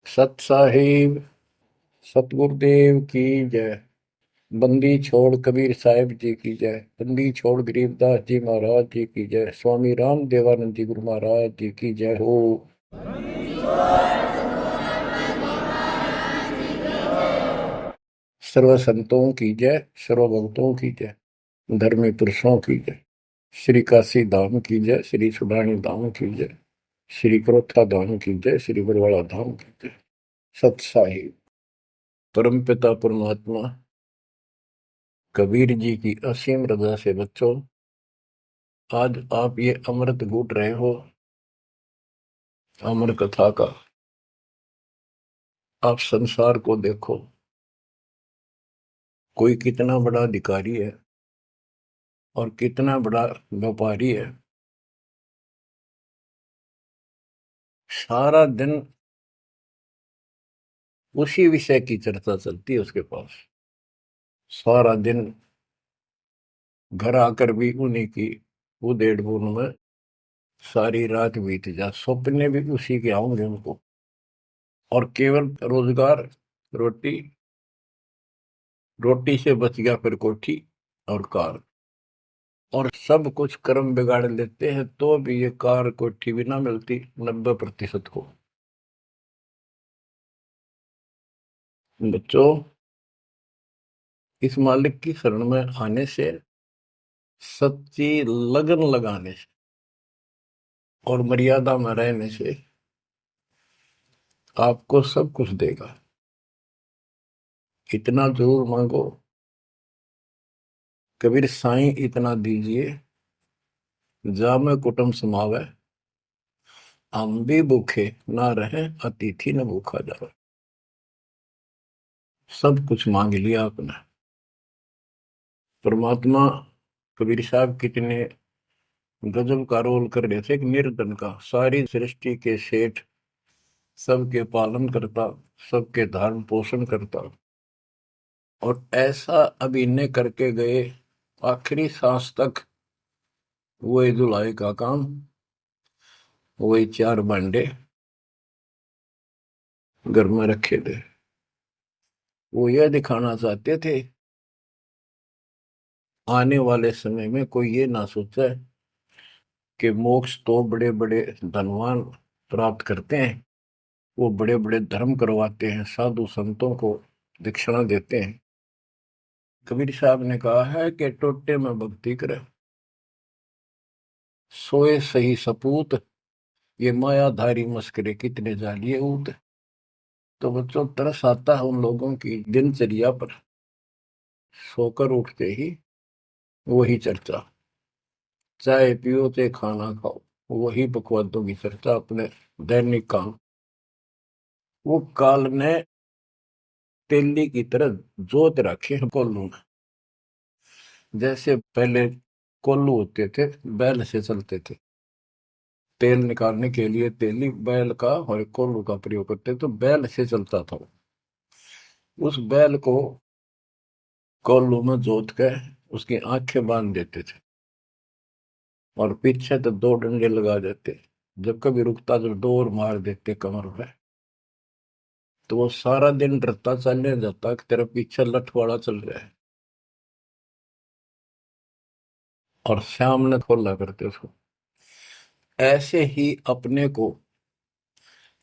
सत साहिब सतगुरुदेव की जय। बंदी छोड़ कबीर साहिब जी की जय। बंदी छोड़ गरीबदास जी महाराज जी की जय। स्वामी राम देवानंद जी गुरु महाराज जी की जय हो। सर्व संतों की जय, सर्व भक्तों की जय, धर्मी पुरुषों की जय। श्री काशी धाम की जय, श्री सुडानी धाम की जय, श्री क्रोथा धाम की जय, श्री बरवाड़ा धाम की जय। सत साहिब परम पिता परमात्मा कबीर जी की असीम रजा से बच्चों, आज आप ये अमृत घूट रहे हो अमर कथा का। आप संसार को देखो, कोई कितना बड़ा अधिकारी है और कितना बड़ा व्यापारी है। सारा दिन उसी विषय की चर्चा चलती है उसके पास। सारा दिन घर आकर भी उन्हीं की उधेड़ बुन में सारी रात बीत जा, सपने भी उसी के आऊंगे उनको। और केवल रोजगार, रोटी, रोटी से बच गया फिर कोठी और कार। और सब कुछ कर्म बिगाड़ लेते हैं तो भी ये कार कोठी भी ना मिलती 90% को। बच्चों, इस मालिक की शरण में आने से, सच्ची लगन लगाने से और मर्यादा में रहने से आपको सब कुछ देगा। इतना जरूर मांगो, कबीर साईं इतना दीजिए, जामे कुटुंब समावे, हम भी भूखे ना रहे, अतिथि न भूखा जावे। सब कुछ मांग लिया आपने। परमात्मा कबीर साहब कितने गजब का रोल कर रहे थे। एक निर्धन का, सारी सृष्टि के सेठ, सबके पालन करता, सबके धारण पोषण करता, और ऐसा अभिनय करके गए आखिरी सांस तक। वही दुलाई का काम, वही चार भांडे घर में रखे थे। वो यह दिखाना चाहते थे आने वाले समय में कोई ये ना सोचे कि मोक्ष तो बड़े बड़े धनवान प्राप्त करते हैं, वो बड़े बड़े धर्म करवाते हैं, साधु संतों को दक्षिणा देते हैं। कबीर साहब ने कहा है कि टोटे में भक्ति करे, सोए सही सपूत, ये मायाधारी मस्करे कितने जालिए ऊत। तो बच्चों, तरस आता है उन लोगों की दिनचर्या पर। सोकर उठते ही वही चर्चा, चाय पियो चाहे खाना खाओ, वही बकवादों की चर्चा, अपने दैनिक काम। वो काल ने तेली की तरह जोत रखे हैं कोल्लू में। जैसे पहले कोल्लू होते थे, बैल से चलते थे, तेल निकालने के लिए तेली बैल का और कोल्लू का प्रयोग करते, तो बैल से चलता था। उस बैल को कोल्लू में जोत के उसकी आंखें बांध देते थे और पीछे तो दो डंडे लगा देते। जब कभी रुकता तो डोर मार देते कमर पे। तो वो सारा दिन डरता चलने जाता कि तेरा पीछे लठवाड़ा चल रहा है, और शाम ने खोला करते उसको। ऐसे ही अपने को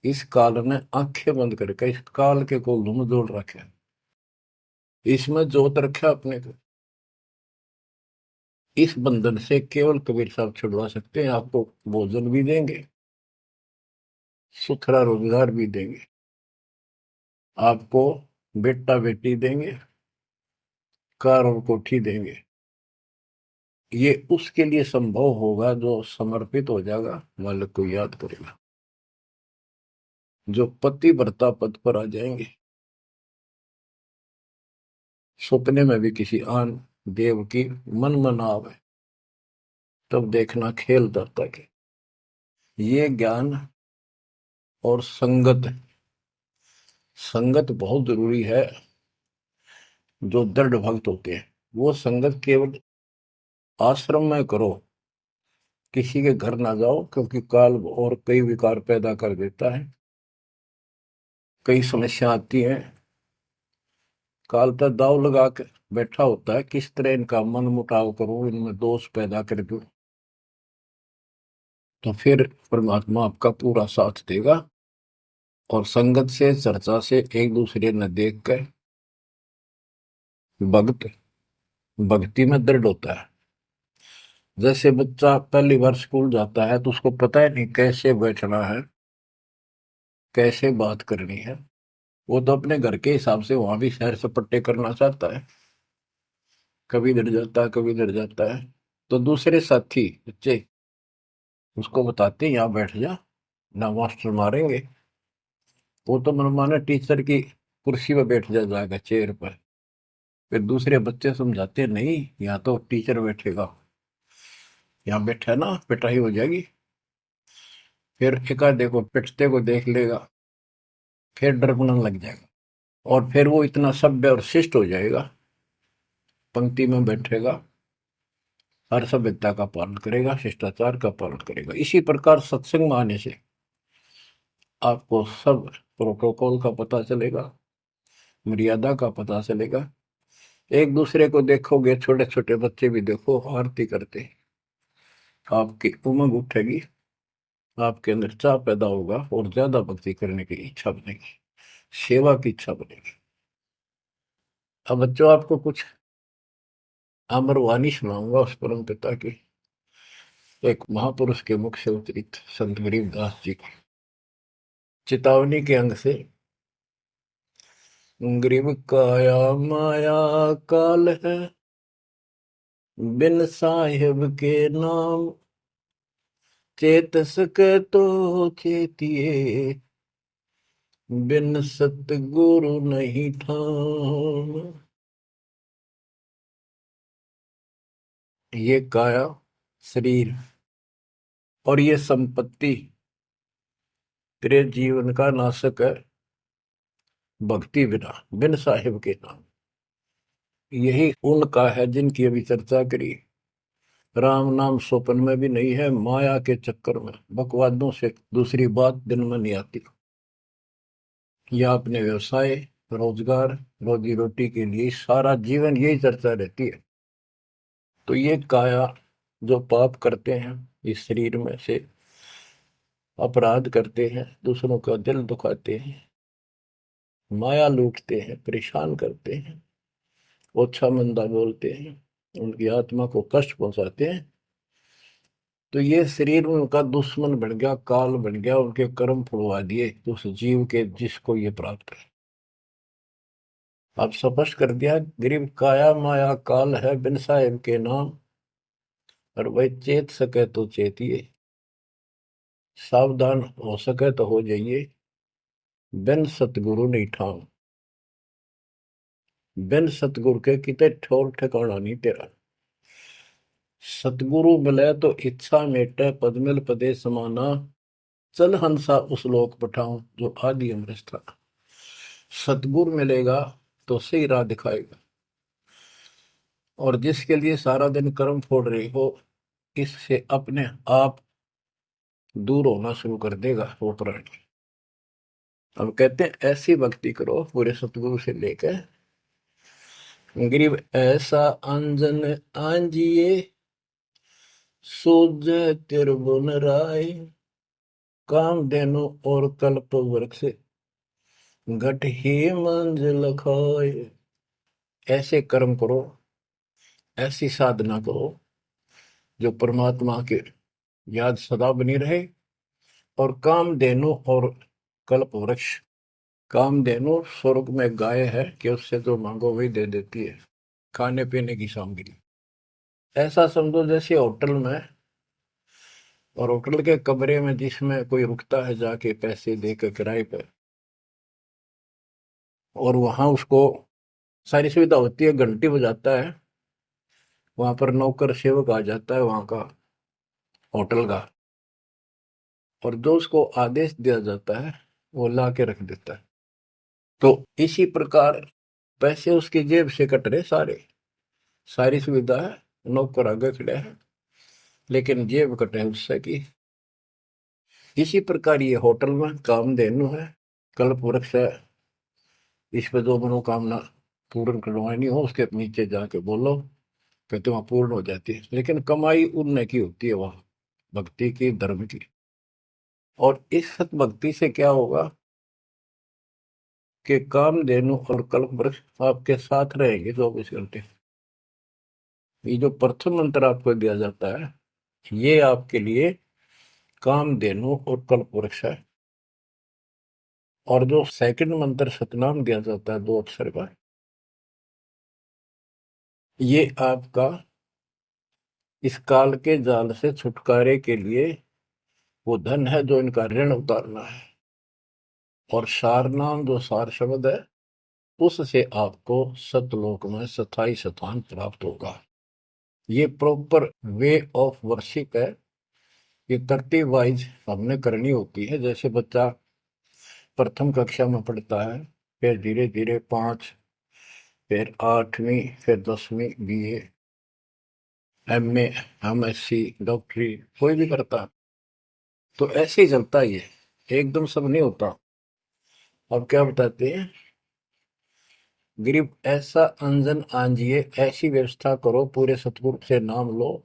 इस काल ने आंखें बंद करके इस काल के कोल्लू में जोड़ रखे, इसमें जोत रखा अपने को। इस बंधन से केवल कबीर साहब छुड़वा सकते हैं। आपको भोजन भी देंगे, सुथरा रोजगार भी देंगे, आपको बेटा बेटी देंगे, कार और कोठी देंगे। ये उसके लिए संभव होगा जो समर्पित हो जाएगा, मालिक को याद करेगा। जो पतिव्रता पद पर आ जाएंगे, सपने में भी किसी आन देव की मन में ना आवे, तब देखना खेल दर्ता के। ये ज्ञान और संगत, संगत बहुत जरूरी है। जो दृढ़ भक्त होते हैं वो संगत केवल आश्रम में करो, किसी के घर ना जाओ, क्योंकि काल और कई विकार पैदा कर देता है। कई समस्या आती है, काल पर दाव लगा के बैठा होता है, किस तरह इनका मन मुटाव करूं, इनमें दोष पैदा कर दूं, तो फिर परमात्मा आपका पूरा साथ देगा। और संगत से, चर्चा से, एक दूसरे न देख कर भक्त भक्ति में दृढ़ होता है। जैसे बच्चा पहली बार स्कूल जाता है तो उसको पता है नहीं कैसे बैठना है, कैसे बात करनी है। वो तो अपने घर के हिसाब से वहां भी सैर सपट्टे करना चाहता है, कभी इधर जाता है कभी इधर जाता है। तो दूसरे साथी बच्चे उसको बताते हैं यहाँ बैठ जा, ना मास्टर मारेंगे। वो तो मनमाना टीचर की कुर्सी पर बैठ जाएगा, चेयर पर। फिर दूसरे बच्चे समझाते हैं, नहीं यहाँ तो टीचर बैठेगा, यहाँ बैठा है ना पिटाई हो जाएगी। फिर एक आधे को पिटते को देख लेगा, फिर डरना लग जाएगा, और फिर वो इतना सभ्य और शिष्ट हो जाएगा, पंक्ति में बैठेगा, हर सभ्यता का पालन करेगा, शिष्टाचार का पालन करेगा। इसी प्रकार सत्संग में आने से आपको सब प्रोटोकॉल का पता चलेगा, मर्यादा का पता चलेगा। एक दूसरे को देखोगे, छोटे छोटे बच्चे भी देखो आरती करते, आपकी उमंग उठेगी, आपके अंदर चाह पैदा होगा और ज्यादा भक्ति करने की इच्छा बनेगी, सेवा की इच्छा बनेगी। अब बच्चों आपको कुछ अमरवाणी सुनाऊंगा उस परम पिता की, एक महापुरुष के मुख से उतरित संत गरीबदास जी की चेतावनी के अंग से। गरीब काया माया काल है, बिन साहिब के नाम, चेत सके तो चेतिए, बिन सतगुरु नहीं ठाम। ये काया शरीर और ये संपत्ति तेरे जीवन का नाशक है, भक्ति बिना, बिन साहिब के नाम। यही उनका है जिनकी अभी चर्चा करी। राम नाम स्वप्न में भी नहीं है, माया के चक्कर में बकवादों से दूसरी बात दिन में नहीं आती। या अपने व्यवसाय, रोजगार, रोजी रोटी के लिए सारा जीवन यही चर्चा रहती है। तो ये काया जो पाप करते हैं, इस शरीर में से अपराध करते हैं, दूसरों का दिल दुखाते हैं, माया लूटते हैं, परेशान करते हैं, ओछा मंदा बोलते हैं, उनकी आत्मा को कष्ट पहुंचाते हैं, तो ये शरीर उनका दुश्मन बन गया, काल बन गया, उनके कर्म फुड़वा दिए उस जीव के जिसको ये प्राप्त है। अब स्पष्ट कर दिया, गरीब काया माया काल है, बिन साहिब के नाम, और वह चेत सके तो चेतिए, सावधान हो सके तो हो जाइए, बिन सतगुरु नहीं ठाम। बिन सतगुरु के किते ठोर ठिकाना नहीं तेरा। सतगुरु मिले तो इच्छा मेटे, पदमिल पदे समाना, चल हंसा उस लोक पठाऊं जो आदि अमृत था। सतगुरु मिलेगा तो सही राह दिखाएगा, और जिसके लिए सारा दिन कर्म फोड़ रही हो, इससे अपने आप दूर होना शुरू कर देगा वो प्राणी। अब कहते हैं ऐसी भक्ति करो पूरे सतगुरु से लेकर, गरीब ऐसा अंजन आंजिए, सूझ त्रिभुवन राय, काम देनो और कल्प वृक्ष, घट ही मंजिल खाए। ऐसे कर्म करो, ऐसी साधना करो जो परमात्मा के याद सदा बनी रहे, और कामधेनु और कल्प वृक्ष। कामधेनु स्वर्ग में गाय है कि उससे जो मांगो वही दे देती है, खाने पीने की सामग्री। ऐसा समझो जैसे होटल में, और होटल के कमरे में जिसमें कोई रुकता है जाके पैसे देकर किराए पर, और वहां उसको सारी सुविधा होती है, घंटी बजाता है, वहां पर नौकर सेवक आ जाता है वहां का होटल का, और जो उसको आदेश दिया जाता है वो ला के रख देता है। तो इसी प्रकार पैसे उसकी जेब से कट रहे सारे, सारी सुविधा है, नौकर आगे खड़े हैं, लेकिन जेब कटे उससे की। इसी प्रकार ये होटल में कामधेनु है, कल्प वृक्ष है, इस पे जो मनोकामना पूर्ण करवानी हो उसके नीचे जाके बोलो, कहते वहां पूर्ण हो जाती है। लेकिन कमाई उनने की होती है वहां, भक्ति की, धर्म की। और इस सत भक्ति से क्या होगा कि कामधेनु और कल्प वृक्ष आपके साथ रहेंगे 24 घंटे। ये जो प्रथम मंत्र आपको दिया जाता है, ये आपके लिए कामधेनु और कल्प वृक्ष है। और जो सेकंड मंत्र सतनाम दिया जाता है 2 अक्षर का, ये आपका इस काल के जाल से छुटकारे के लिए वो धन है जो इनका ऋण उतारना है। और सारनाम जो सार शब्द है, उससे आपको सतलोक में स्थायी स्थान प्राप्त होगा। ये प्रॉपर वे ऑफ वर्शिप है। ये तरतीब वाइज हमने करनी होती है। जैसे बच्चा प्रथम कक्षा में पढ़ता है, फिर धीरे धीरे 5, फिर 8वीं, फिर 10वीं, BA, MA, MSc, डॉक्टरी कोई भी करता है, तो ऐसे ही चलता ही है, एकदम सब नहीं होता। अब क्या बताते हैं, गरीब ऐसा अंजन आंजिए, ऐसी व्यवस्था करो, पूरे सतगुरु से नाम लो,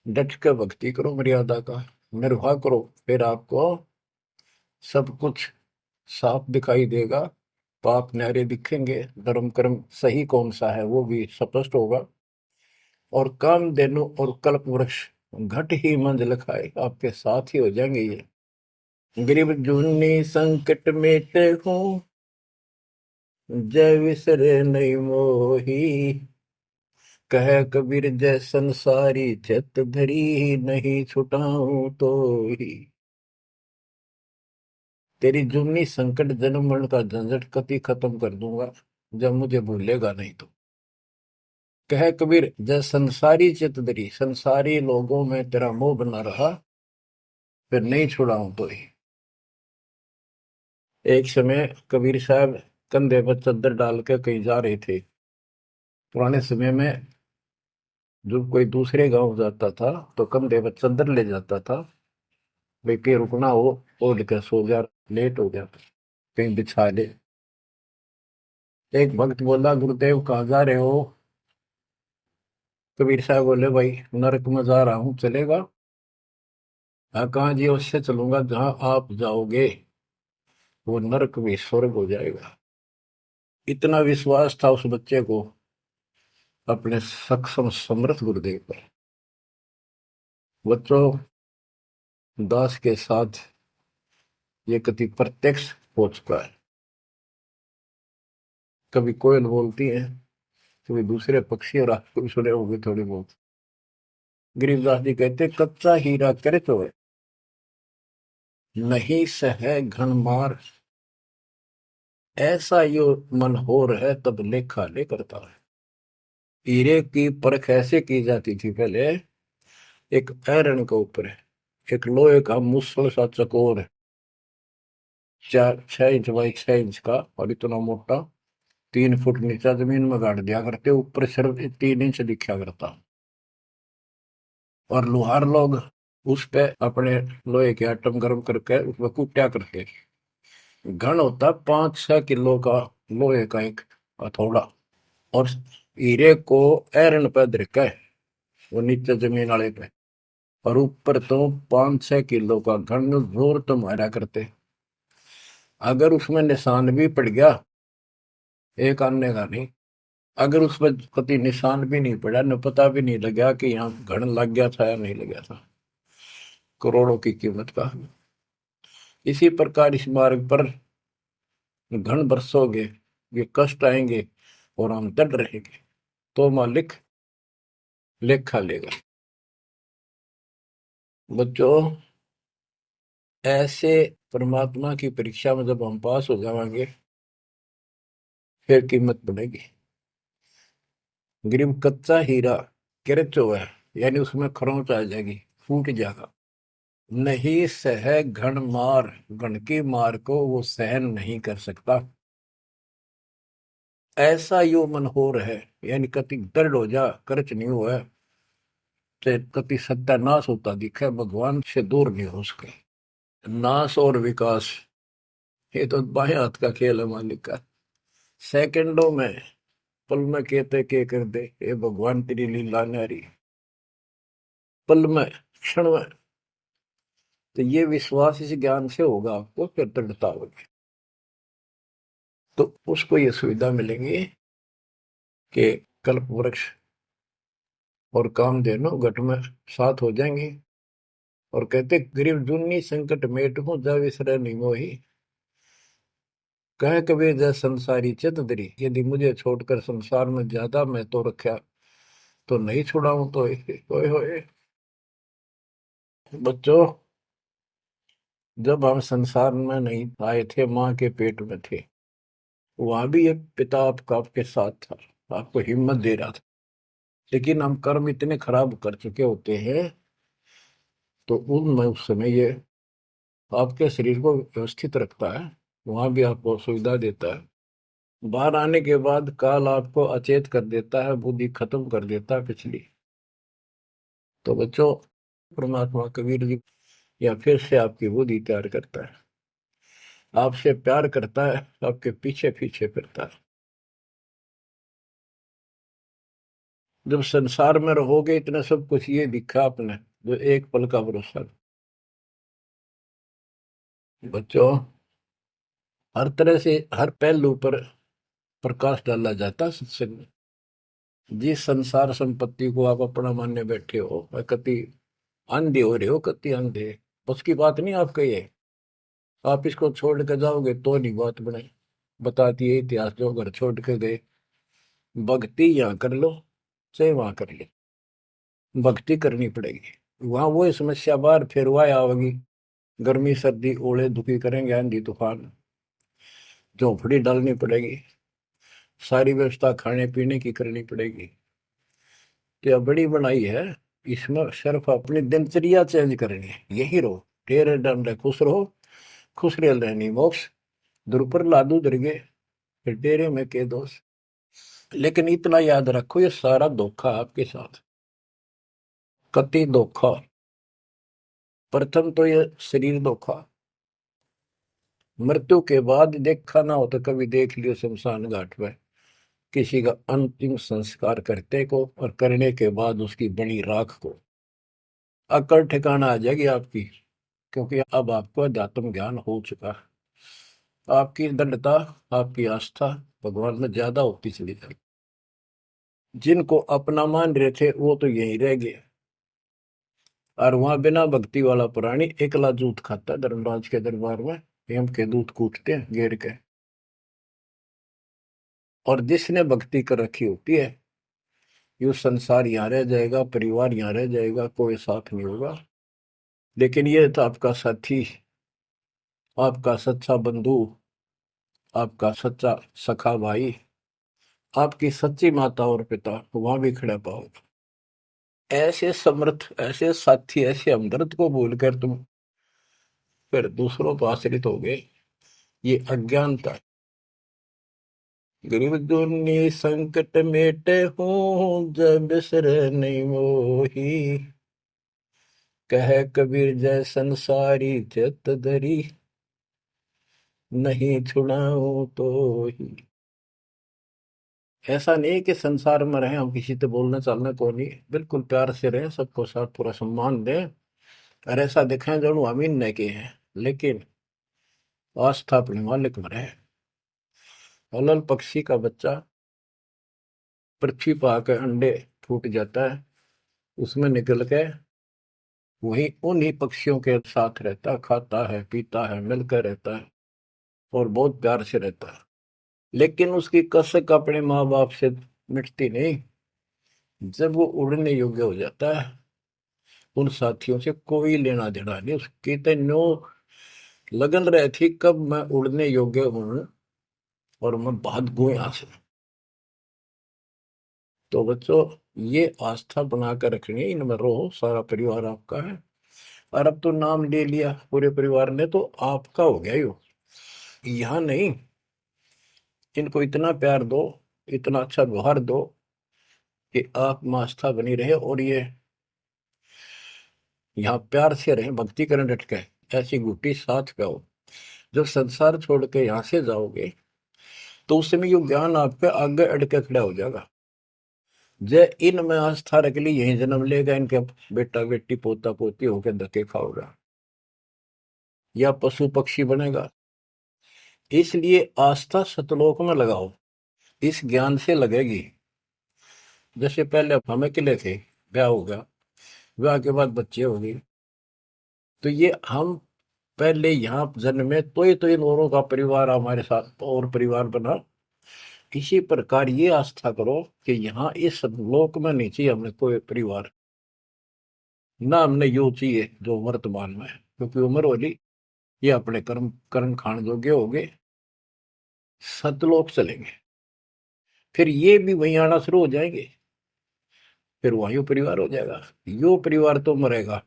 डट के भक्ति करो, मर्यादा का निर्वाह करो, फिर आपको सब कुछ साफ दिखाई देगा। पाप न्यारे दिखेंगे, धर्म कर्म सही कौन सा है वो भी स्पष्ट होगा। और कामधेनु और कल्प वृक्ष घट ही मंजिल खाए, आपके साथ ही हो जाएंगे ये। गरीब जूनी संकट मेटे हूँ, जय विसरे नहीं मोही, कह कबीर जय संसारी, चित धरी नहीं छुटाऊं तो ही। तेरी जूनी संकट जन्म मरण का झंझट कति खत्म कर दूंगा, जब मुझे भूलेगा नहीं तो। कह कबीर जय संसारी चित धरी, संसारी लोगों में तेरा मोह बना रहा, फिर नहीं छुड़ाऊं तो ही। एक समय कबीर साहब कंधे पर चद्दर डाल के कहीं जा रहे थे। पुराने समय में जब कोई दूसरे गांव जाता था तो कंधे पर चद्दर ले जाता था, भाई के रुकना हो, ओढ़ के सो जा, लेट हो गया कहीं बिछा ले। एक भक्त बोला, गुरुदेव कहाँ जा रहे हो? कबीर साहब बोले, भाई नरक में जा रहा हूँ, चलेगा? हाँ, कहाँ जी? उससे चलूंगा जहां आप जाओगे, वो नरक भी स्वर्ग हो जाएगा। इतना विश्वास था उस बच्चे को अपने सक्षम समर्थ गुरुदेव पर। बच्चों, दास के साथ ये कति प्रत्यक्ष हो चुका है। कभी कोयल बोलती है, कभी दूसरे पक्षी, और आपको भी सुने होंगे थोड़ी बहुत। गरीबदास जी कहते, कच्चा हीरा करे तो है, नहीं सह घन मार, ऐसा यो मन होर है, तब लेखा ले करता है। हीरे की परख ऐसे की जाती थी पहले, एक आयरन के ऊपर है, एक लोहे का मुसल सा चकोर है, 6 इंच बाई 6 इंच का, और इतना मोटा, 3 फुट नीचा जमीन में गाड़ दिया करते, ऊपर सिर्फ 3 इंच दिखा करता। और लोहार लोग उस पे अपने लोहे के आइटम गर्म करके उसमें कूटा करते। घन होता 5-6 किलो का लोहे का एक हथौड़ा, और हीरे को आयरन पे धरके वो नीचे जमीन वाले पे, और ऊपर तो 5-6 किलो का घन जोर तो मारा करते। अगर उसमें निशान भी पड़ गया, एक आने का नहीं, अगर उसमें कभी निशान भी नहीं पड़ा, न पता भी नहीं लगा कि यहाँ घन लग गया था या नहीं लगा था, करोड़ों की कीमत का। इसी प्रकार इस मार्ग पर घन बरसोगे, ये कष्ट आएंगे और हम डट रहेंगे, तो मालिक लेखा लेगा। बच्चों, ऐसे परमात्मा की परीक्षा में जब हम पास हो जाएंगे, फिर कीमत बढ़ेगी। गरीब कच्चा हीरा किरच हुआ है, यानी उसमें खरोंच आ जाएगी, फूट जाएगा। नहीं सह घन मार, घन की मार को वो सहन नहीं कर सकता, ऐसा यो मन हो रहा है, यानी कति दर्द हो जा, करच नहीं हुआ, तो कति सत्यानाश होता दिखे, भगवान से दूर नहीं हो सके। नाश और विकास ये तो बाएं हाथ का खेल है मालिक का। सेकंडों में, पल में कहते के कर दे, ये भगवान तेरी लीला न्यारी। पल में, क्षण में। तो ये विश्वास इस ज्ञान से होगा आपको, फिर दृढ़ता होगी। तो उसको ये सुविधा मिलेगी कि कल्प वृक्ष और कामधेनु घट में साथ हो जाएंगे। और कहते गरीब जुन्नी संकट मेट हूं जा विसरे नहीं मोही। कह कबीर जय संसारी चित धरी, यदि मुझे छोड़कर संसार में ज्यादा मैं तो रखा तो नहीं छुड़ाऊं तो होए होए। बच्चों, जब हम संसार में नहीं आए थे, माँ के पेट में थे, वहां भी एक पिता आपका आपके साथ था, आपको हिम्मत दे रहा था। लेकिन हम कर्म इतने खराब कर चुके होते हैं, तो उनमें उस समय ये आपके शरीर को व्यवस्थित रखता है, वहां भी आपको सुविधा देता है। बाहर आने के बाद काल आपको अचेत कर देता है, बुद्धि खत्म कर देता है पिछली। तो बच्चों, परमात्मा कबीर जी या फिर से आपकी बुद्धि तैयार करता है, आपसे प्यार करता है, आपके पीछे पीछे फिरता है। जब संसार में रहोगे, इतना सब कुछ ये दिखा आपने, जो एक पल का भरोसा। बच्चों, हर तरह से हर पहलू पर प्रकाश डाला जाता है सत्संग में। जिस संसार संपत्ति को आप अपना मानने बैठे हो, वह कति अंधे हो रहे हो, कति अंधे। उसकी बात नहीं आपका ये, आप इसको छोड़ के जाओगे तो नहीं बात बने। बताती है इतिहास, जो घर छोड़ के गए, भक्ति यहाँ कर लो चाहे वहां कर लो, भक्ति करनी पड़ेगी। वहां वो समस्या बार फिर वह आओगी, गर्मी सर्दी ओले दुखी करेंगे, आंधी तूफान, झोंपड़ी डालनी पड़ेगी, सारी व्यवस्था खाने पीने की करनी पड़ेगी। तो यह बड़ी बनाई है, इसमें सिर्फ अपनी दिनचर्या चेंज करनी है। यही रहो, टेरे डंडे खुश रहो, खुश रह रहनी मोक्ष, दुर पर लादू दरगे, फिर डेरे में के दोष। लेकिन इतना याद रखो, ये सारा धोखा आपके साथ, कति धोखा। प्रथम तो ये शरीर धोखा, मृत्यु के बाद देखा ना हो तो कभी देख लियो शमशान घाट में किसी का अंतिम संस्कार करते को, और करने के बाद उसकी बड़ी राख को अकड़ ठिकाना आ जाएगी आपकी। क्योंकि अब आपको अध्यात्म ज्ञान हो चुका है, आपकी दृढ़ता, आपकी आस्था भगवान में ज्यादा होती चली जाएगी। जिनको अपना मान रहे थे वो तो यही रह गए, और वहां बिना भक्ति वाला प्राणी एकला जूत खाता धर्मराज के दरबार में, हेम के दूत कूटते हैं घेर के। और जिसने भक्ति कर रखी होती है, ये संसार यहाँ रह जाएगा, परिवार यहाँ रह जाएगा, कोई साथ नहीं होगा। लेकिन ये तो आपका साथी, आपका सच्चा बंधु, आपका सच्चा सखा भाई, आपकी सच्ची माता और पिता वहां भी खड़ा पाओगे। ऐसे समर्थ, ऐसे साथी, ऐसे हमदर्द को भूलकर तुम फिर दूसरों पर आश्रित हो गए, ये अज्ञानता है। गरीब दुनी संकट मेटे हूँ, जब बिसर नहीं मोही। कह कबीर जय संसारी चित धरी, नहीं छुड़ाऊं तो ही। ऐसा नहीं कि संसार में रहे हम किसी से बोलने चालने को नहीं, बिल्कुल प्यार से रहे, सबको साथ पूरा सम्मान दें, और ऐसा दिखाएं जो अमीन नहीं के हैं, लेकिन आस्था अपने मालिक में रहे। हलल पक्षी का बच्चा पृथ्वी पर आकर अंडे फूट जाता है, उसमें निकल के वही उन्हीं पक्षियों के साथ रहता, खाता है, पीता है, मिलकर रहता है, और बहुत प्यार से रहता है। लेकिन उसकी कसक अपने माँ बाप से मिटती नहीं। जब वो उड़ने योग्य हो जाता है, उन साथियों से कोई लेना देना नहीं, उसकी तो नो लगन रही थी कब मैं उड़ने योग्य हूं और मैं भाग गूं यहां से। तो बच्चों, ये आस्था बनाकर रखनी है, इनमें रहो, सारा परिवार आपका है। और अब तो नाम ले लिया पूरे परिवार ने, तो आपका हो गया यो, यहाँ नहीं। इनको इतना प्यार दो, इतना अच्छा व्यवहार दो कि आप में आस्था बनी रहे, और ये यहाँ प्यार से रहे, भक्ति करें डट के, ऐसी गुटी साथ पे हो। जब संसार छोड़ के यहां से जाओगे तो उस समय ये ज्ञान आप पे आगे अड़ के खड़ा हो जाएगा। जय इनमें आस्था रख ली, यही जन्म लेगा, इनके बेटा बेटी पोता पोती होके धक्के खाओगा या पशु पक्षी बनेगा। इसलिए आस्था सतलोक में लगाओ, इस ज्ञान से लगेगी। जैसे पहले हम अकेले थे, ब्याह हो गया, ब्याह के बाद बच्चे हो गए, तो ये हम पहले यहाँ जन्मे तो इन औरों का परिवार हमारे साथ और परिवार बना। इसी प्रकार ये आस्था करो कि यहाँ इस लोक में नहीं चाहिए हमने कोई परिवार, ना हमने यो चाहिए जो वर्तमान में है, क्योंकि उम्र होली ये अपने कर्म कर्म खान जोगे हो गए, सतलोक चलेंगे, फिर ये भी वहीं आना शुरू हो जाएंगे, फिर वहीं परिवार हो जाएगा। यो परिवार तो मरेगा,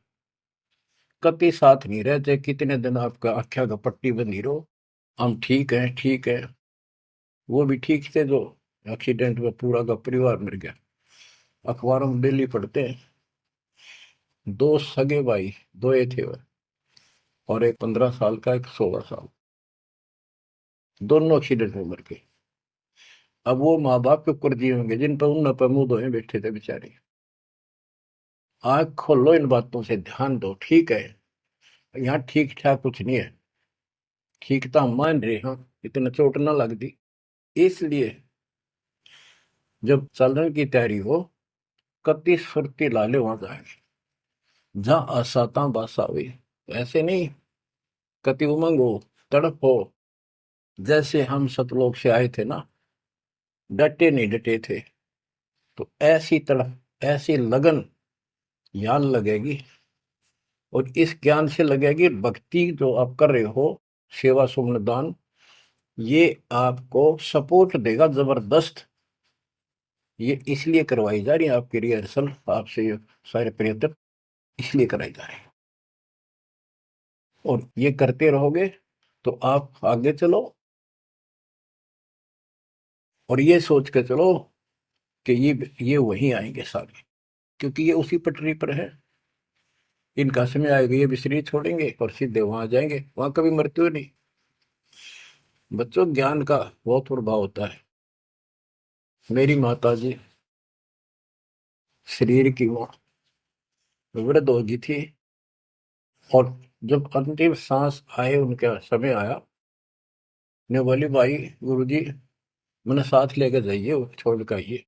कति साथ नहीं रहते, कितने दिन आपका आख्या का पट्टी बंधी रहो, हम ठीक है ठीक है। वो भी ठीक थे जो एक्सीडेंट में पूरा का परिवार मर गया। अखबारों में डेली पढ़ते हैं, दो सगे भाई, दो ये थे वह, और एक 15 साल का, एक 16 साल, दोनों एक्सीडेंट में मर गए। अब वो माँ बाप के ऊपर दिए होंगे जिन पर उन पर मुंह धोए बैठे थे बेचारे। आंख खोलो, इन बातों से ध्यान दो। ठीक है, यहाँ ठीक ठाक कुछ नहीं है, ठीक तो हम मान रहे हैं, इतना चोट ना लग दी। इसलिए जब चलने की तैयारी हो, कति सुरती लाले वहां जाएंगे जहां आसाता बासा हुई। ऐसे नहीं, कति उमंग हो, तड़प हो, जैसे हम सतलोक से आए थे ना, डटे नहीं डटे थे, तो ऐसी तड़प ऐसी लगन यान लगेगी। और इस ज्ञान से लगेगी भक्ति जो आप कर रहे हो, सेवा सुमन दान, ये आपको सपोर्ट देगा जबरदस्त। ये इसलिए करवाई जा रही है आपकी रिहर्सल, आपसे ये सारे प्रयत्न इसलिए कराए जा रहे हैं। और ये करते रहोगे तो आप आगे चलो, और ये सोच के चलो कि ये वहीं आएंगे सारे, क्योंकि ये उसी पटरी पर है। इनका समय आएगा, ये भी शरीर छोड़ेंगे और सीधे वहां जाएंगे, वहां कभी मृत्यु नहीं। बच्चों, ज्ञान का बहुत प्रभाव होता है। मेरी माता जी शरीर की वो वृद्ध हो गई थी, और जब अंतिम सांस आए, उनका समय आया, ने बोली भाई गुरुजी मैंने साथ लेकर जाइए, वो छोड़ कर आइए।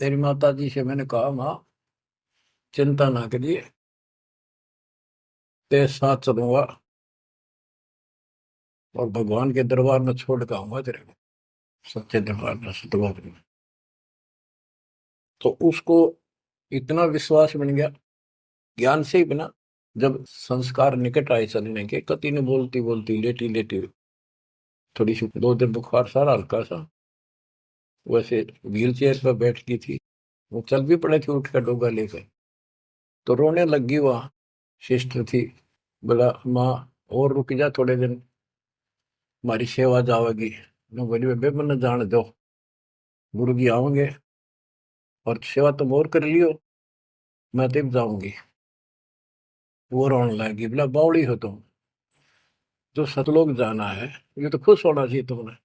तेरी माता जी से मैंने कहा, माँ चिंता ना करिए, तेरे साथ चलूंगा और भगवान के दरबार में छोड़ कर आऊंगा तेरे को, सच्चे दरबार में, सतलोक में। तो उसको इतना विश्वास बन गया, ज्ञान से ही बना। जब संस्कार निकट आए चलने के, कति ने बोलती बोलती लेटी लेटी, थोड़ी सी 2 दिन बुखार सारा हल्का सा, वैसे व्हील चेयर पर बैठ गई थी, वो चल भी पड़े थे उठ कर डोगा लेकर, तो रोने लगी। वहाँ सिस्टर थी, बोला माँ और रुक जा थोड़े दिन, हमारी सेवा जावेगी। मैं बोली बेबे मैंने जान दो, गुरु जी आओगे और सेवा तुम और कर लियो, मैं तब जाऊंगी। वो रोने लगी, बोला बावड़ी हो तुम, जो सतलोक जाना है ये तो खुश होना चाहिए तुमने,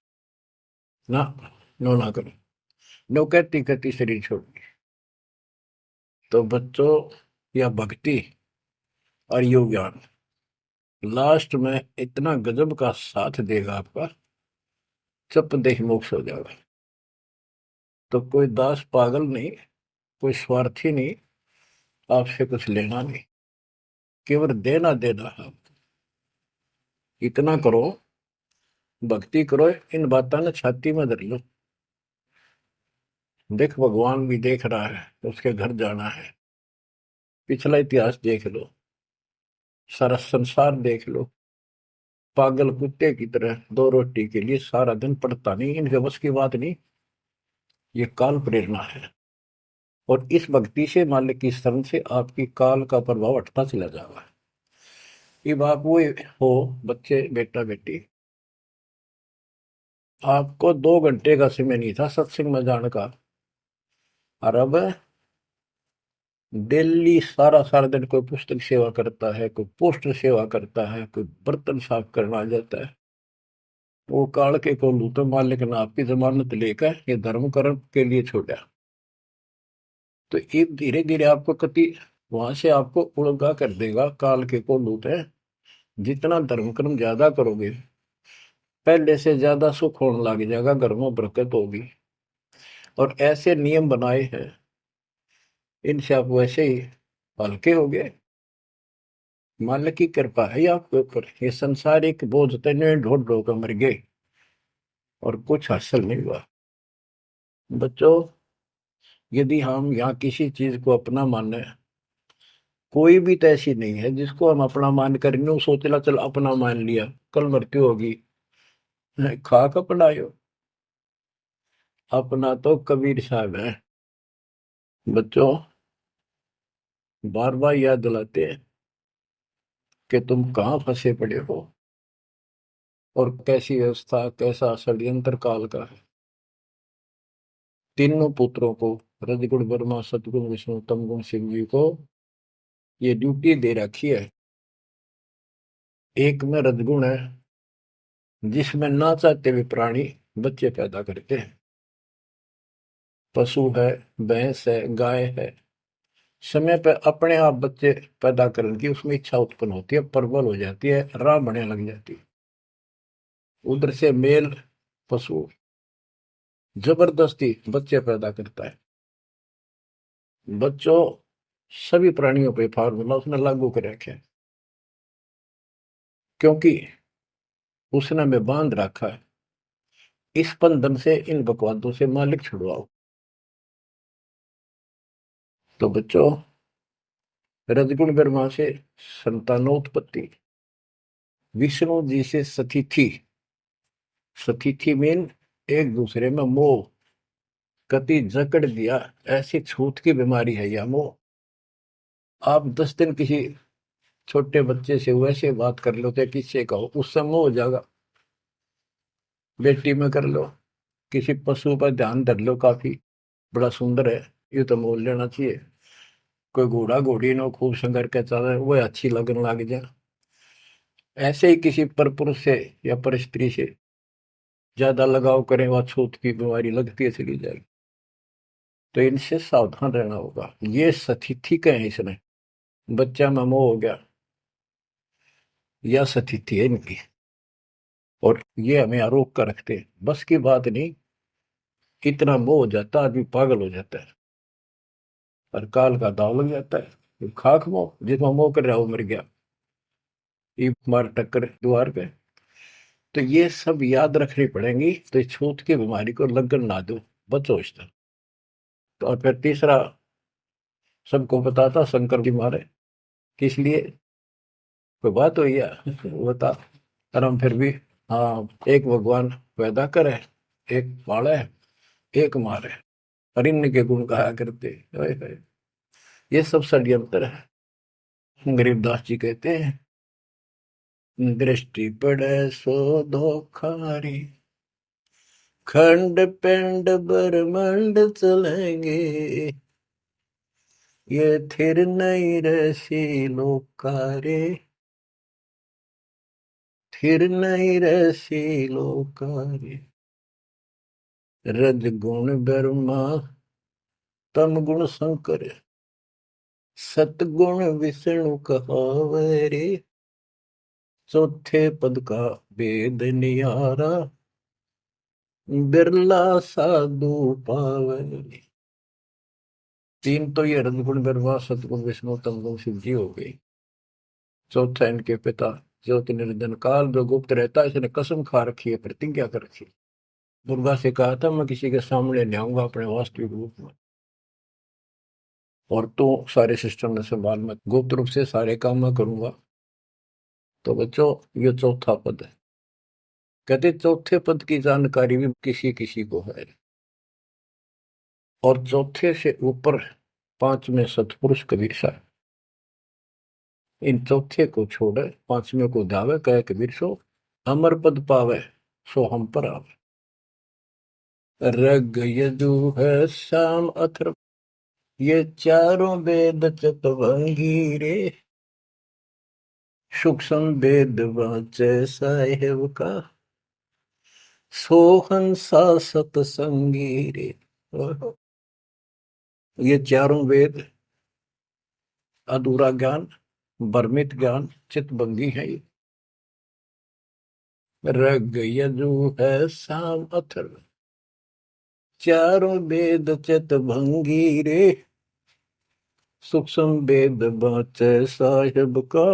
ना नो ना करो। नो कहती कहती शरीर छोड़ दी। तो बच्चों, या भक्ति और योग ज्ञान लास्ट में इतना गजब का साथ देगा आपका, चप देह मोक्ष हो जाएगा। तो कोई दास पागल नहीं, कोई स्वार्थी नहीं, आपसे कुछ लेना नहीं, केवल देना देना है। इतना करो, भक्ति करो, इन बातों ने छाती में धर लो। देख भगवान भी देख रहा है, उसके घर जाना है, पिछला इतिहास देख लो, सारा संसार देख लो। पागल कुत्ते की तरह 2 रोटी के लिए सारा दिन पड़ता नहीं, इनके बस की बात नहीं, ये काल प्रेरणा है। और इस भक्ति से, मालिक की शरण से आपकी काल का प्रभाव हटता चला जाएगा। अब आप वो हो बच्चे, बेटा बेटी, आपको 2 घंटे का समय नहीं था सत्संग में जाने का, और अब डेली सारा सारा दिन कोई पुस्तक सेवा करता है, कोई पोस्टर सेवा करता है, कोई बर्तन साफ करना आ जाता है। वो काल के को लूटो मालिक ने आपकी जमानत लेकर ये धर्म कर्म के लिए छोड़ा। तो ये धीरे धीरे आपको कति वहां से आपको उड़गा कर देगा। काल के को लूट है, जितना धर्म कर्म ज्यादा करोगे पहले से ज्यादा सुख होने लग जाएगा, घर में बरकत होगी। और ऐसे नियम बनाए हैं, इनसे आप वैसे ही हल्के हो गए। मालिक की कृपा है आपके ऊपर। ये संसारिक बोझ तने ढोल ढो कर मर गए और कुछ हासिल नहीं हुआ। बच्चों, यदि हम यहाँ किसी चीज को अपना माने, कोई भी तो ऐसी नहीं है जिसको हम अपना मान करेंगे वो सोचला चल अपना मान लिया कल मृत्यु होगी। खाक अपनायो, अपना तो कबीर साहब है। बच्चों, बार बार याद दिलाते हैं कि तुम कहाँ फंसे पड़े हो और कैसी व्यवस्था कैसा षड्यंत्र काल का है। तीनों पुत्रों को, रजगुण ब्रह्मा सतगुण विष्णु तमगुण शिव जी को ये ड्यूटी दे रखी है। एक में रजगुण है जिसमें ना चाहते हुए प्राणी बच्चे पैदा करते हैं। पशु है, भैंस है, गाय है, समय पे अपने आप बच्चे पैदा करने की उसमें इच्छा उत्पन्न होती है, प्रबल हो जाती है, राह बढ़ने लग जाती है। उधर से मेल पशु जबरदस्ती बच्चे पैदा करता है। बच्चों, सभी प्राणियों पे फार्मूला उसने लागू कर रखे हैं, क्योंकि उसने हमें बांध रखा है। इस बंधन से, इन बकवादों से मालिक छुड़वाओ। तो बच्चों, रजगुण ब्रह्मा से संतानोत्पत्ति, विष्णु जी से सतिथि। सतिथि मीन एक दूसरे में मोह, कति जकड़ दिया, ऐसी छूत की बीमारी है यह मोह। आप 10 दिन किसी छोटे बच्चे से वैसे बात कर लो, तो किससे कहो उससे मोह हो जाएगा। बेटी में कर लो, किसी पशु पर ध्यान धर लो, काफी बड़ा सुंदर है, ये तो मोल लेना चाहिए। कोई घोड़ा घोड़ी नो खूब संगर के चल वो अच्छी लगने लग जाए। ऐसे ही किसी पर पुरुष से या पर स्त्री से ज्यादा लगाव करें, वह छूत की बीमारी लगती है चली जाएगी। तो इनसे सावधान रहना होगा। ये सतिथि का है, इसने बच्चा में मोह हो गया, यह सतिथि है इनकी। और ये हमें आरोप कर रखते हैं, बस की बात नहीं, इतना मोह हो जाता आदमी पागल हो जाता है और काल का दाव लग जाता है। खाक मोह, जिसमें मोह कर रहा वो मर गया, ये मार टक्कर द्वार पे। तो ये सब याद रखनी पड़ेंगी, तो इस छूत की बीमारी को लगन ना दो, बचो इससे। तो और फिर तीसरा सबको बताता शंकर जी मारे किस लिए, कोई बात हुई है बता। और हम फिर भी, हाँ, एक भगवान पैदा करे, एक पाले, एक मारे, और इन्हीं के गुण गाया करते। ओए होए, ये सब षड्यंत्र है। गरीबदास जी कहते हैं, दृष्टि पड़े सो धोखारी, खंड पिंड ब्रह्मांड चलेंगे, ये थिर नहीं रसी लोकारे, थिर नहीं रसी लोकारे। रज गुण ब्रह्मा तम गुण शंकर, सतगुण विष्णु कहावरे, चौथे पद का वेद नियारा, बिरला साधु पावरे। तीन तो ये रजगुण ब्रह्मा सतगुण विष्णु तमगुण शिव जी हो गई। चौथा इनके पिता ज्योति निरंजन काल जो गुप्त रहता है, इसने कसम खा रखी है, प्रतिज्ञा कर रखी है। दुर्गा से कहा था मैं किसी के सामने नहीं आऊंगा अपने वास्तविक रूप में, और तो सारे सिस्टम में संभाल, मैं गुप्त रूप से सारे काम मैं करूंगा। तो बच्चों, ये चौथा पद है। कहते चौथे पद की जानकारी भी किसी किसी को है, और चौथे से ऊपर पांचवें सतपुरुष कबीर साहब। इन चौथे को छोड़े पांचवें को धावे, कहे कबीर सो अमर पद पावे, सो हम पर आवे। रग यजु है श्याम अथर्व, ये चारों वेद चतुरंगी रे, सूक्ष्म वेद वाचे साहेब का, सोहंसा सतसंगी रे। ये चारों वेद, अधूरा ज्ञान, भ्रमित ज्ञान, चितभंगी है ये। रग यजु है साम अथर्व, चारों वेद चितभंगी रे। सूक्ष्म वेद बाचे साहिब का,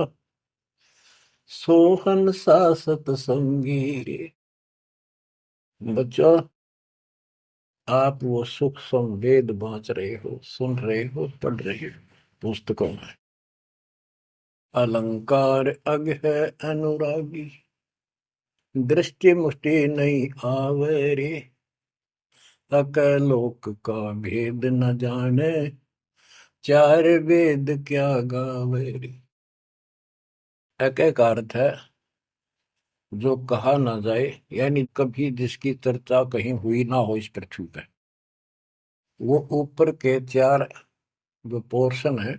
सोहन सा सतसंगी रे। बच्चों, आप वो सूक्ष्म वेद बांच रहे हो, सुन रहे हो, पढ़ रहे हो पुस्तकों में। अलंकार अग है अनुरागी, दृष्टि मुष्टि नहीं आवे रे। अकलोक का भेद न जाने, चार वेद क्या गावे रे। एक का अर्थ है जो कहा ना जाए, यानी कभी जिसकी चर्चा कहीं हुई ना हो इस पृथ्वी पे। वो ऊपर के चार जो पोर्शन है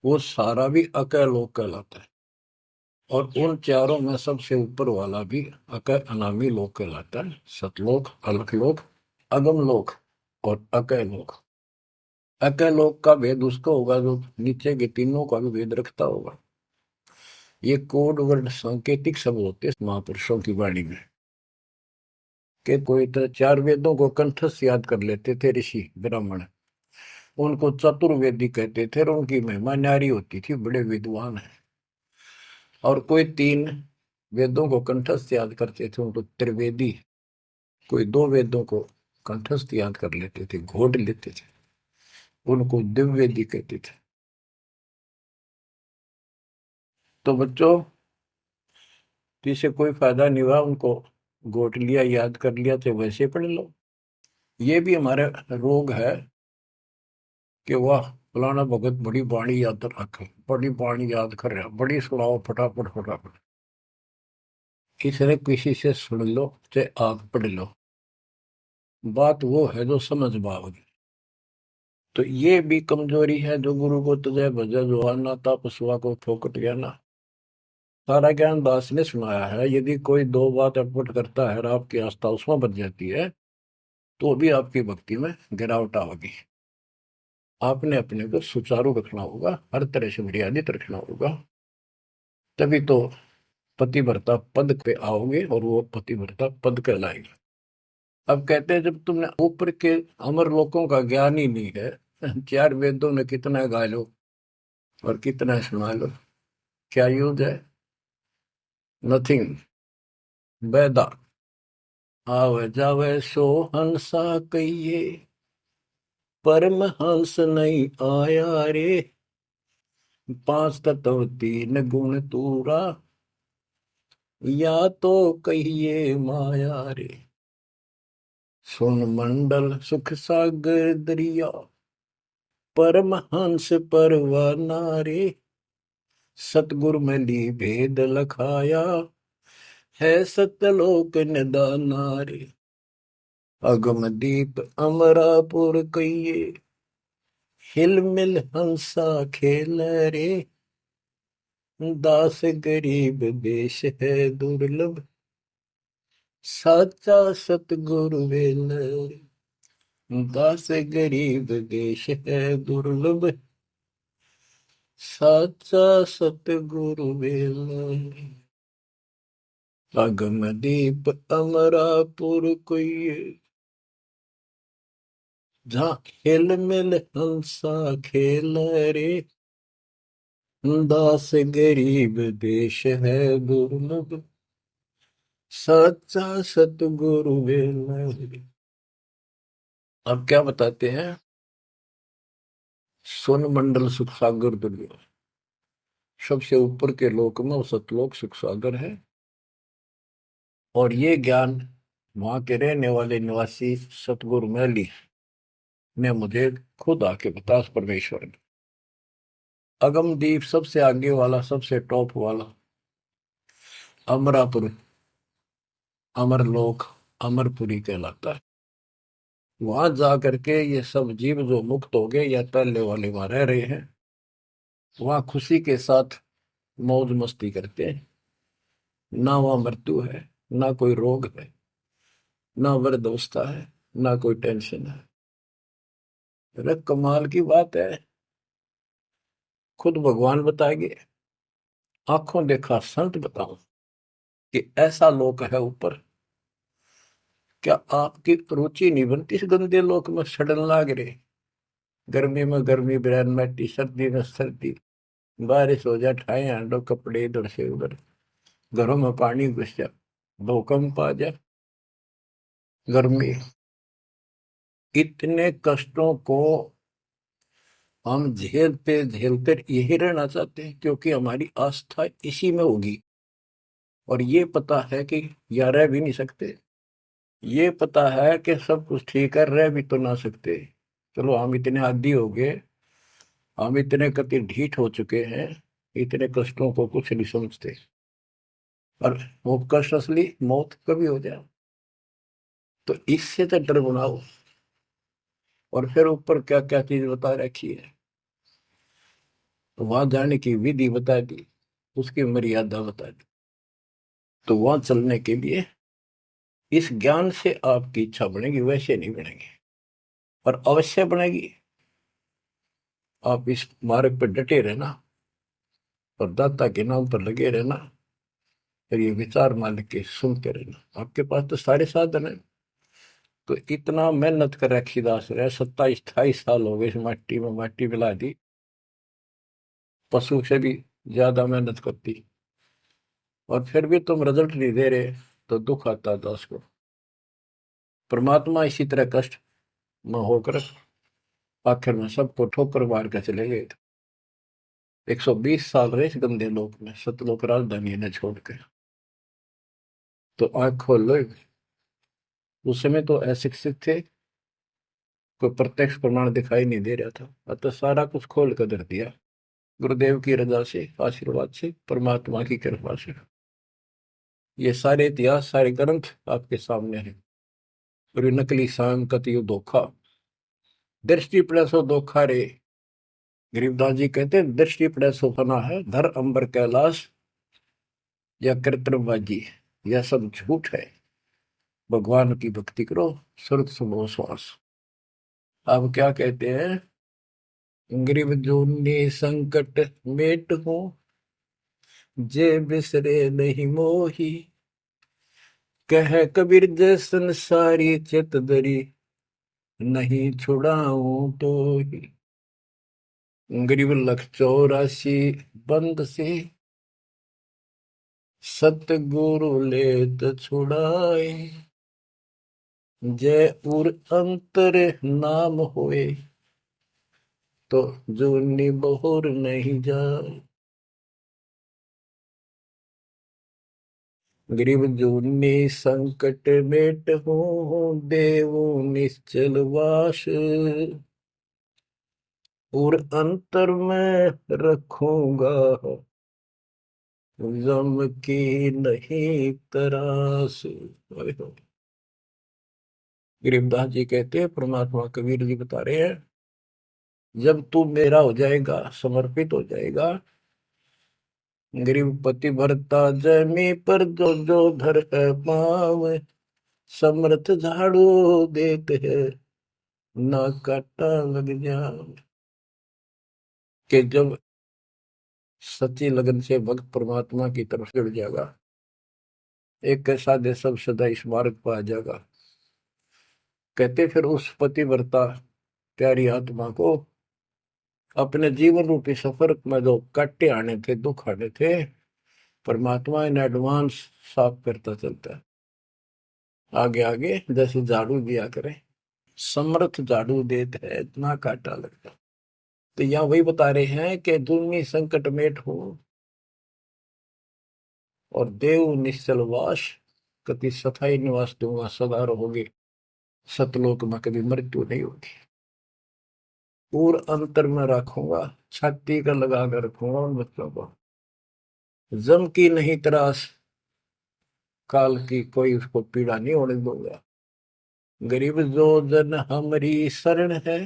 वो सारा भी अकलोक कहलाता है। और उन चारों में सबसे ऊपर वाला भी अक अनामी लोक कहलाता है। सतलोक, अलखलोक, अगमलोक और अकलोक। अकलोक का भेद उसका होगा जो नीचे के तीनों का भी भेद रखता होगा। ये कोड वर्ड सांकेतिक शब्द होते हैं महापुरुषों की वाणी में। कि कोई तो चार वेदों को कंठस्थ याद कर लेते थे ऋषि ब्राह्मण, उनको चतुर्वेदी कहते थे और उनकी महिमा न्यारी होती थी, बड़े विद्वान है। और कोई तीन वेदों को कंठस्थ याद करते थे, उनको त्रिवेदी। कोई दो वेदों को कंठस्थ याद कर लेते थे, घोट लेते थे, उनको दिव्यवेदी कहते थे। तो बच्चों, जिसे कोई फायदा नहीं हुआ, उनको घोट लिया, याद कर लिया, तो वैसे पढ़ लो। ये भी हमारा रोग है कि वाह फलाना भगत बड़ी बाणी याद रखे, बड़ी बाणी याद कर रहा, बड़ी सुनाओ फटाफट फटाफट। इसने किसी से सुन लो चाहे आप पढ़ लो, बात वो है जो समझ पाओगे। तो ये भी कमजोरी है जो गुरु को तुझे भजे जो आना था पशुआ को फोकट गया ना। सारा ज्ञान दास ने सुनाया है। यदि कोई दो बात अटपट करता है और आपकी आस्था उसमें बच जाती है तो भी आपकी भक्ति में गिरावट आएगी। आपने अपने को सुचारू रखना होगा, हर तरह से मर्यादित रखना होगा, तभी तो पतिव्रता पद पे आओगे और वो पतिव्रता पद कहलाएगा। अब कहते हैं जब तुमने ऊपर के अमर लोकों का ज्ञान ही नहीं है, चार वेदों में कितना गा लो और कितना सुना लो, क्या यूज है? नथिंग। बैदा आवे जावे सो हंसा कहिए, परमहंस नहीं आया रे। पांच तत्व तीन गुण तूरा, या तो कहिए माया रे। सुन मंडल सुख सागर दरिया, परमहंस परवाना रे। सतगुरु में ली भेद लखाया, है सतलोक निदाना रे। अगम दीप अमरापुर कहिए, हिल मिल हंसा खेल रे। दास गरीब देश है दुर्लभ, साचा सतगुरु वेल रे। दास गरीब देश है दुर्लभ, साचा सतगुरु वेल रे। अगम दीप अमरापुर कोई, जहाँ हिल मिल हंसा खेल रे। दास गरीब देश है दुर्लभ, सच्चा सतगुरु वेला रे। अब क्या बताते हैं? सुन मंडल सुख सागर दुनिया, सबसे ऊपर के लोक में वो सतलोक सुख सागर है। और ये ज्ञान वहां के रहने वाले निवासी सतगुरु मैली ने मुझे खुद आके बताया, उस परमेश्वर ने। अगमदीप सबसे आगे वाला, सबसे टॉप वाला अमरापुर, अमरलोक, अमरपुरी कहलाता है। वहां जा करके ये सब जीव जो मुक्त हो गए या पहले वाले वहां रह रहे हैं, वहां खुशी के साथ मौज मस्ती करते हैं। ना वहां मृत्यु है, ना कोई रोग है, ना वृद्धावस्था है, ना कोई टेंशन है। अरे कमाल की बात है, खुद भगवान बताएंगे, आंखों देखा संत बताऊं कि ऐसा लोक है ऊपर। क्या आपकी रुचि नहीं बनती इस गंदे लोक में सड़न लाग रहे? गर्मी में गर्मी बिरान मैटी, सर्दी में सर्दी, बारिश हो जाए ठाए हांडो कपड़े इधर से उधर, घरों में पानी घुस जा, भूकंप आ जाए, गर्मी, इतने कष्टों को हम झेलते झेलते यही रहना चाहते हैं, क्योंकि हमारी आस्था इसी में होगी। और ये पता है कि या रह भी नहीं सकते, ये पता है कि सब कुछ ठीक है, रह भी तो ना सकते। चलो हम इतने आदी हो गए, हम इतने कति ढीठ हो चुके हैं, इतने कष्टों को कुछ नहीं समझते। और वो कष्ट असली मौत कभी हो जाए, तो इससे तो डर बनाओ। और फिर ऊपर क्या क्या चीज बता रखी है, तो वहां जाने की विधि बता दी, उसकी मर्यादा बता दी। तो वहां चलने के लिए इस ज्ञान से आपकी इच्छा बनेगी, वैसे नहीं बनेगी, और अवश्य बनेगी। आप इस मार्ग पर डटे रहना और दाता के नाम पर लगे रहना, फिर ये विचार मालिक के सुनते रहना। आपके पास तो सारे साधन है, तो इतना मेहनत कर रखी दास रहे, 27-28 साल हो गए इस माटी में माटी मिला दी, पशु से भी ज्यादा मेहनत करती, और फिर भी तुम रिजल्ट नहीं दे रहे, तो दुख आता दास को। परमात्मा इसी तरह कष्ट में होकर आखिर में सबको ठोकर मार कर चले गए थे। 120 साल रहे इस गंदे लोक में, सतलोक राजधानी ने छोड़कर। तो आंख खोल लो। उस समय तो अशिक्षित थे, कोई प्रत्यक्ष प्रमाण दिखाई नहीं दे रहा था, अतः सारा कुछ खोल कर धर दिया, गुरुदेव की रजा से, आशीर्वाद से, परमात्मा की कृपा से। ये सारे इतिहास, सारे ग्रंथ आपके सामने हैं। और ये नकली सांग कतियो धोखा, दृष्टि पड़े सो धोखा रे। गरीबदास जी कहते हैं, दृष्टि पड़े सो फना है, धर अंबर कैलाश या कृत्रिमबाजी, यह सब झूठ है। भगवान की भक्ति करो, सुरत सुबह श्वास। अब क्या कहते हैं, गरीब जूनी संकट मेट हो, जे बिसरे नहीं मोही, कह कबीर जय संसारी चित दरी, नहीं छुड़ाऊं तो ही। गरीब लख 84 बंद से, सतगुरु लेत छुड़ाए, जय उर अंतर नाम होए, तो जूनी बहुर नहीं जाए। गरीब जूनी संकट मेट हूँ, देव निश्चल वास, और अंतर में रखूंगा, गम की नहीं तरास। गरीबदास जी कहते हैं, परमात्मा कबीर जी बता रहे हैं, जब तू मेरा हो जाएगा, समर्पित हो जाएगा, गरीब पति भरता जमी पर जो जो धर है पाव, समर्थ झाड़ू देते हैं, ना काटा लग जाए। कि जब सच्ची लगन से भक्त परमात्मा की तरफ जुड़ जाएगा, एक कैसा दे सब सदा इस मार्ग पर आ जाएगा। कहते फिर उस पतिव्रता प्यारी आत्मा को अपने जीवन रूपी सफर में जो काटे आने थे, दुख आने थे, परमात्मा इन एडवांस साफ करता चलता है, आगे आगे जैसे झाड़ू दिया करे, समर्थ झाड़ू देते है, इतना काटा लगता। तो यहाँ वही बता रहे हैं कि दुर्मी संकट मेट हो, और देव निश्चल वास, कति सथाई निवास दूंगा, सदा रहोगे सतलोक में, कभी मृत्यु नहीं होगी। और अंतर में रखूंगा, छाती का लगा कर रखूंगा उन बच्चों को, जम की नहीं त्रास, काल की कोई उसको पीड़ा नहीं होने दूंगा। गरीब जो जन हमारी शरण है,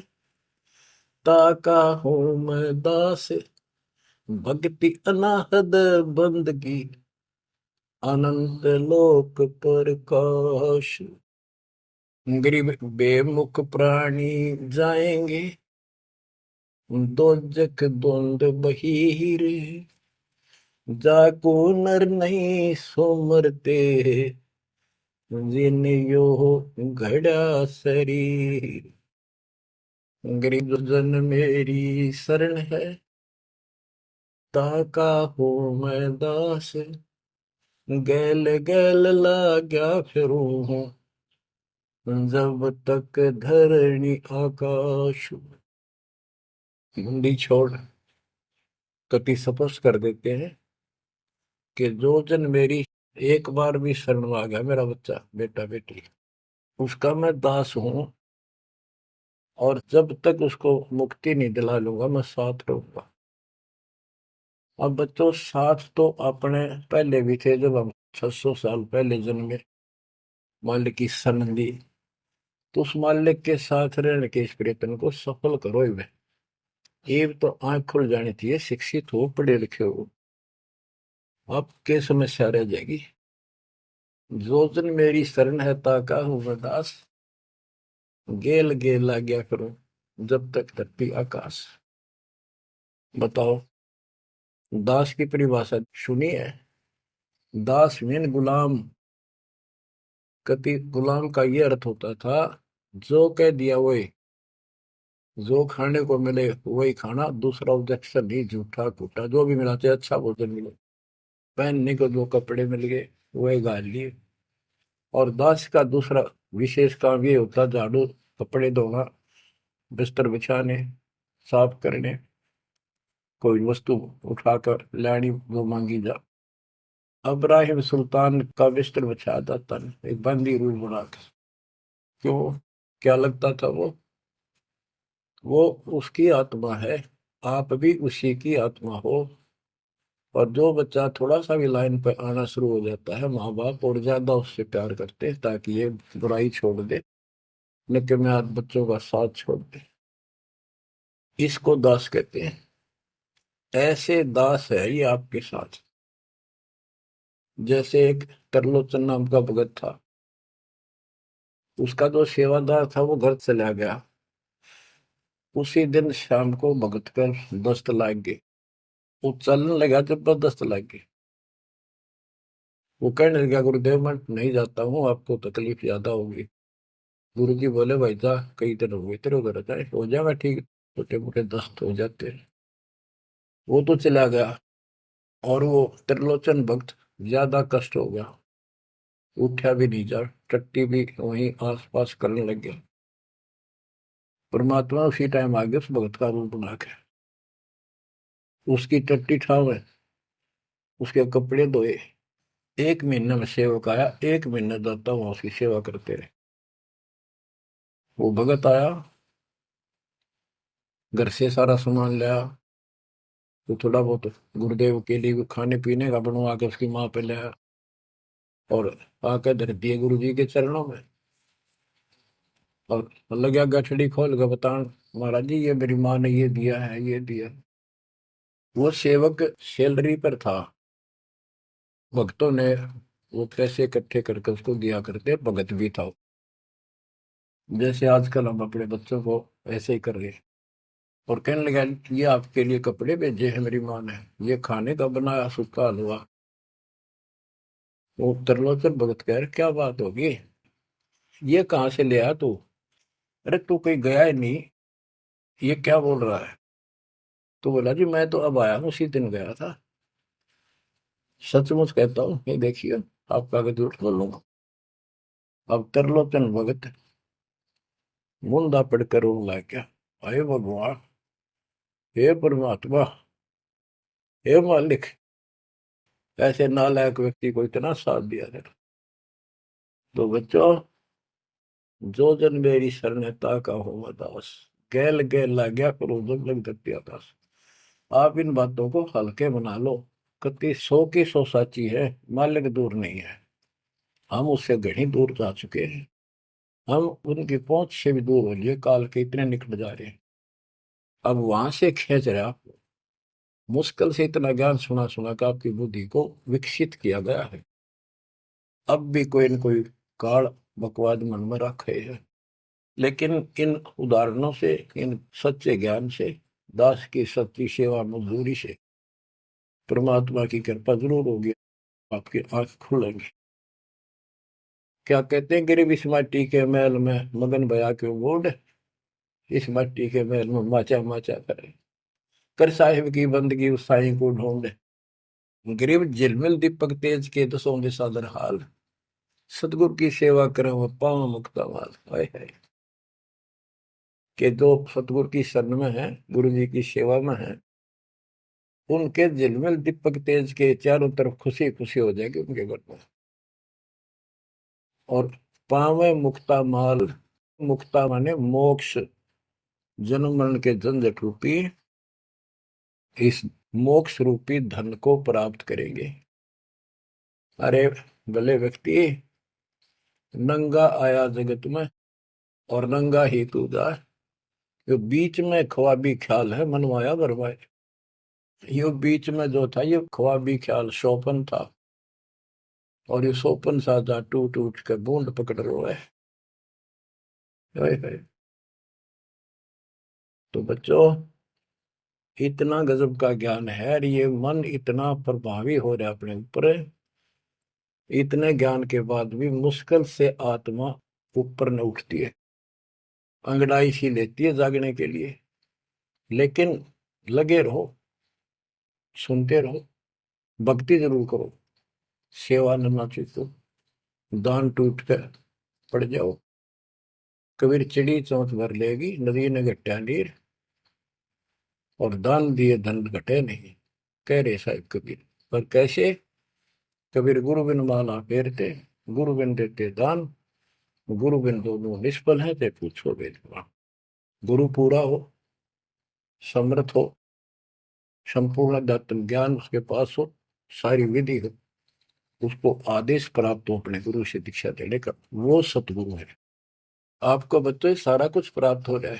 ताका हूं मैं दास, भक्ति अनाहद बंदगी, अनंत लोक प्रकाश। गरीब बेमुख प्राणी जाएंगे दोजख द्वंद बहीर, जाको नर नहीं सोमरते जिन यो घड़ा शरीर। गरीब जन मेरी शरण है ताका हो मैं दास, गैल गैल लाग्या फिरूं हूँ जब तक धरणी आकाश। हिंदी छोड़ कति स्पष्ट कर देते हैं कि जो जन मेरी एक बार भी शरण में आ गया, मेरा बच्चा बेटा बेटी, उसका मैं दास हूं, और जब तक उसको मुक्ति नहीं दिला लूंगा मैं साथ रहूंगा। अब बच्चों साथ तो अपने पहले भी थे, जब हम 600 साल पहले जन्मे, मालिक की शरण ली, तो उस मालिक के साथ रहने के इस प्रयत्न को सफल करो ही में। ये तो आंख खुल जानी चाहिए, शिक्षित हो पढ़े लिखे हो, आपके समस्या रह जाएगी। जो जन मेरी शरण है ताका हूं मैं दास, गेल गेल आ गया करो जब तक धरती आकाश। बताओ, दास की परिभाषा सुनी है? दास मीन गुलाम। कति गुलाम का ये अर्थ होता था, जो कह दिया वही, जो खाने को मिले वही खाना, दूसरा ऑब्जेक्शन नहीं, झूठा कूटा जो भी मिला, चाहे अच्छा भोजन मिले, पहनने को जो कपड़े मिल गए वही गाल लिए। और दास का दूसरा विशेष काम ये होता, झाड़ू कपड़े धोना, बिस्तर बिछाने, साफ करने, कोई वस्तु उठाकर लानी वो मांगी जा। अब्राहिम सुल्तान का बिस्तर बिछाया जाता नहीं, एक बंदी रूल बनाकर। क्यों? क्या लगता था वो उसकी आत्मा है, आप भी उसी की आत्मा हो। और जो बच्चा थोड़ा सा भी लाइन पर आना शुरू हो जाता है, माँ बाप और ज्यादा उससे प्यार करते हैं ताकि ये बुराई छोड़ दे, न कि मैं आज बच्चों का साथ छोड़ दे। इसको दास कहते हैं। ऐसे दास है ये आपके साथ। जैसे एक तरलोचन नाम का भगत था, उसका जो सेवादार था वो घर चला गया। उसी दिन शाम को भगत कर दस्त लाग गई, वो चलने लगा, जबरदस्त लाग गई। वो कहने लगा, गुरुदेव मैं नहीं जाता हूँ, आपको तकलीफ ज्यादा होगी। गुरु जी बोले, भाई जा, कई दिन हो गए तेरे उधर, जाए हो जाएगा ठीक, छोटे मोटे दस्त हो जाते हैं। वो तो चला गया, और वो त्रिलोचन भक्त ज्यादा कष्ट हो गया, उठा भी नहीं जा, टट्टी भी वहीं आस पास करने लग गया। परमात्मा उसी टाइम आ गया उस भगत का रूप बना के, उसकी टट्टी ठावे, उसके कपड़े धोए। 1 महीने में सेवक आया, 1 महीने दाता वहां उसकी सेवा करते रहे। वो भगत आया, घर से सारा सामान लाया, तो थोड़ा बहुत गुरुदेव के लिए खाने पीने का बनवा के उसकी माँ पे लाया, और आके धर दिए गुरु जी के चरणों में। और लगा गठड़ी खोल के बतान, महाराज जी ये मेरी माँ ने ये दिया है, ये दिया। वो सेवक सैलरी पर था, भक्तों ने वो पैसे इकट्ठे करके उसको दिया करते, भगत भी था। जैसे आजकल हम अपने बच्चों को ऐसे ही कर रहे हैं। और कहने लगा, ये आपके लिए कपड़े भेजे हैं मेरी माँ ने, ये खाने का बनाया सूखा हलवा। वो त्रिलोचन भगत कह रहे, क्या बात होगी, ये कहाँ से ले आया तू? अरे तू कहीं गया ही नहीं, ये क्या बोल रहा है? तो बोला, जी मैं तो अब आया हूँ, उसी दिन गया था। सचमुच कहता हूँ, ये देखिए, आपका आगे झूठ बोलूंगा। अब त्रिलोचन भगत मुंदा पड़कर रोने लग गया, हे भगवान, हे परमात्मा, हे मालिक, ऐसे नालायक व्यक्ति को इतना साथ दिया है। तो बच्चों, जो जन मेरी शरणता का हो दास, गैल गैल ला गया करो जब लग धरती आकाश। आप इन बातों को हल्के बना लो, कति 100 की 100 साची है, मालिक दूर नहीं है, हम उससे घनी दूर जा चुके हैं, हम उनकी पहुंच से भी दूर हो लिए, काल के इतने निकट जा रहे हैं। अब वहां से खींच रहे आपको, मुश्किल से इतना ज्ञान सुना सुना कर आपकी बुद्धि को विकसित किया गया है। अब भी कोई न कोई काल बकवाद मन में रखे है। लेकिन इन उदाहरणों से, इन सच्चे ज्ञान से, दास की सच्ची सेवा मजदूरी से परमात्मा की कृपा जरूर होगी, आपकी आंख खुलेंगी। क्या कहते हैं, गिरिव इस माटी के महल में मगन भया क्यों मूड, इस मट्टी के महल में माचा माचा करे, कर साहिब की बंदगी उस साईं को ढूंढे। गिरिव झिलमिल दीपक तेज के दसों दिशा दर हाल, सतगुरु की सेवा करें वो पावन मुक्ता माल। हाय हाय, के जो सतगुरु की शरण में है, गुरु जी की सेवा में है, उनके झिलमिल दीपक तेज के चारों तरफ खुशी खुशी हो जाएगी उनके घर में। और पावे मुक्ता माल, मुक्ता माने मोक्ष, जन्म मरण के झंझट रूपी इस मोक्ष रूपी धन को प्राप्त करेंगे। अरे भले व्यक्ति, नंगा आया जगत में और नंगा ही तू जा, जो बीच में ख्वाबी ख्याल है मनवाया बरवाए। ये बीच में जो था ये ख्वाबी ख्याल शोपन था, और ये शोपन साजा टूट टूट कर बूंद पकड़ रहा है। तो बच्चों, इतना गजब का ज्ञान है और ये मन इतना प्रभावी हो रहा है अपने ऊपर, इतने ज्ञान के बाद भी मुश्किल से आत्मा ऊपर न उठती है, अंगड़ाई सी लेती है जागने के लिए। लेकिन लगे रहो, सुनते रहो, भक्ति जरूर करो, सेवा न चूको, दान टूट कर पड़ जाओ। कबीर चिड़ी चौंच भर लेगी, नदी ने घटा नीर, और दान दिए धन घटे नहीं, कह रहे साहिब कबीर। पर कैसे? कबीर गुरु बिन माला फेरते, गुरु बिन देते दान, गुरु बिन दोनों निष्फल है, ते पूछो वेदवान। गुरु पूरा हो, समर्थ हो, संपूर्ण दत्त ज्ञान उसके पास हो, सारी विधि हो, उसको आदेश प्राप्त हो अपने गुरु से दीक्षा देने का, वो सतगुरु है। आपको बच्चों सारा कुछ प्राप्त हो जाए,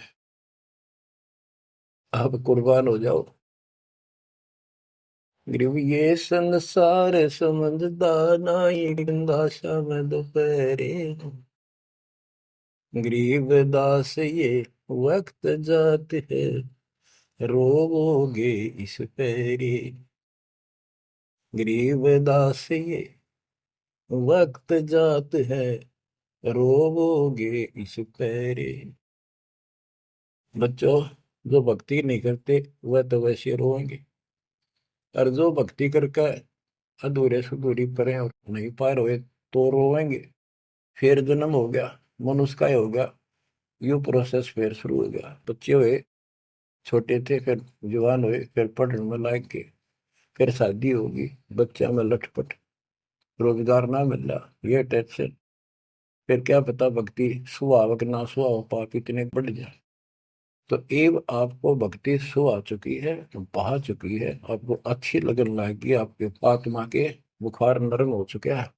आप कुर्बान हो जाओ। गुरु ये संसार समझदा नाई, गंदाशा में दोपहरे, गरीब दास ये वक्त जात है, रोवोगे इस पैरी। गरीब दास ये वक्त जात है, रोवोगे इस पैरी। बच्चों, जो भक्ति नहीं करते वह तो वैसे रोएंगे, और जो भक्ति करके अधूरे सुधूरी परे और नहीं पार हुए तो रोएंगे। फिर जन्म हो गया, मनुष्य का ही हो गया, यू प्रोसेस फिर शुरू हो गया। बच्चे हुए, छोटे थे, फिर जवान हुए, फिर पढ़ने में लायक के, फिर शादी होगी, बच्चा में लटपट, रोजगार ना मिल रहा, ये टेंशन, फिर क्या पता भक्ति सुहावक ना सुहाव पाप इतने बढ़ जाए। तो एव आपको भक्ति सो आ चुकी है, बहा चुकी है, आपको अच्छी लगन लगी, आपके आत्मा के बुखार नरम हो चुके हैं।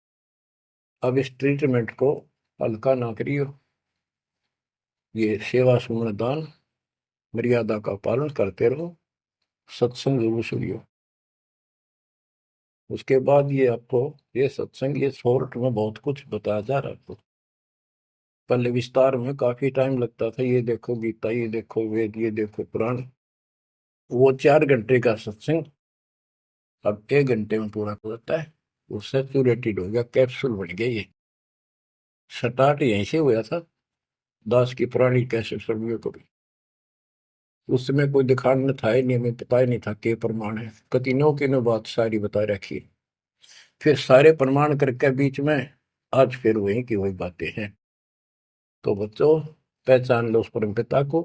अब इस ट्रीटमेंट को हल्का ना करियो, ये सेवा सुमन दान मर्यादा का पालन करते रहो, सत्संग जरूर सुनियो। उसके बाद ये आपको ये सत्संग, ये शॉर्ट में बहुत कुछ बताया जा रहा है आपको। पहले विस्तार में काफी टाइम लगता था, ये देखो गीता, ये देखो वेद, ये देखो पुराण, वो 4 घंटे का सत्संग अब 1 घंटे में पूरा हो जाता है। वो सैचुरेटेड हो गया, कैप्सूल बन गया। ये स्टार्ट यहीं से हुआ था, दास की पुरानी कैसेट सर्वियों को भी। उस समय कोई दिखाने था ही नहीं, हमें पता ही नहीं था के प्रमाण है, कतिनों की नो बात सारी बता रखी। फिर सारे प्रमाण करके बीच में आज फिर वही की वही बातें हैं। तो बच्चों, पहचान लो उस परम पिता को,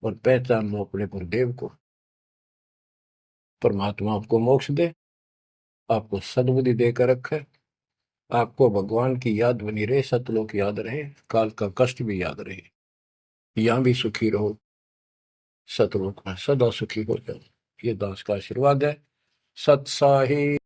और पहचान लो अपने गुरुदेव को। परमात्मा आपको मोक्ष दे, आपको सद्बुद्धि देकर रखे, आपको भगवान की याद बनी रहे, सतलोक याद रहे, काल का कष्ट भी याद रहे, यहाँ भी सुखी रहो, सतलोक में सदा सुखी हो जाओ। ये दास का आशीर्वाद है। सत्साही